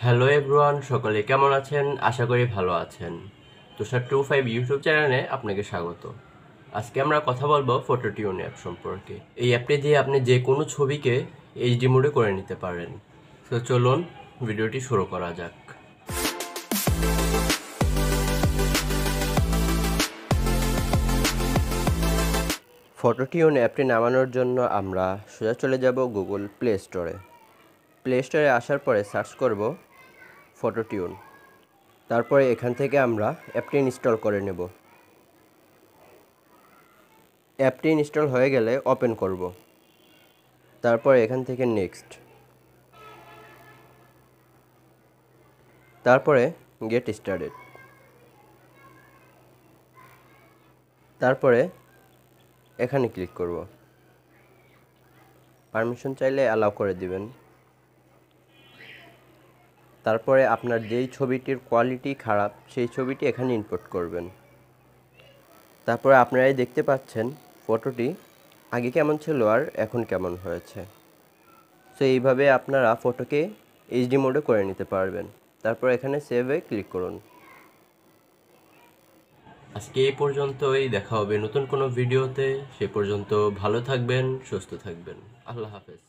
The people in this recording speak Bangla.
হ্যালো এভরিওয়ান, সকলে কেমন আছেন? আশা করি ভালো আছেন। Tosher25 ইউটিউব চ্যানেলে আপনাকে স্বাগত। আজকে আমরা কথা বলবো ফটোটিউন অ্যাপ সম্পর্কে। এই অ্যাপটি দিয়ে আপনি যে কোনো ছবিকে এইচডি মোডে করে নিতে পারেন। তো চলুন ভিডিওটি শুরু করা যাক। ফটোটিউন অ্যাপটি নামানোর জন্য আমরা সোজা চলে যাব গুগল প্লে স্টোরে। প্লে স্টোরে আসার পরে সার্চ করব ফটোটিউন। তারপরে এখান থেকে আমরা অ্যাপটি ইনস্টল করে নেব। অ্যাপটি ইনস্টল হয়ে গেলে ওপেন করব। তারপর এখান থেকে নেক্সট, তারপরে গেট স্টার্টেড, তারপরে এখানে ক্লিক করব। পারমিশন চাইলে অ্যালাউ করে দিবেন। তারপরে আপনার যেই ছবিটির কোয়ালিটি খারাপ সেই ছবিটি এখানে ইনপুট করবেন। তারপরে আপনারাই দেখতে পাচ্ছেন ফটোটি আগে কেমন ছিল আর এখন কেমন হয়েছে। তো এইভাবে আপনারা ফটোকে এইচডি মোডে করে নিতে পারবেন। তারপর এখানে সেভে ক্লিক করুন। আজকে এই পর্যন্তই, দেখা হবে নতুন কোনো ভিডিওতে। সে পর্যন্ত ভালো থাকবেন, সুস্থ থাকবেন। আল্লাহ হাফেজ।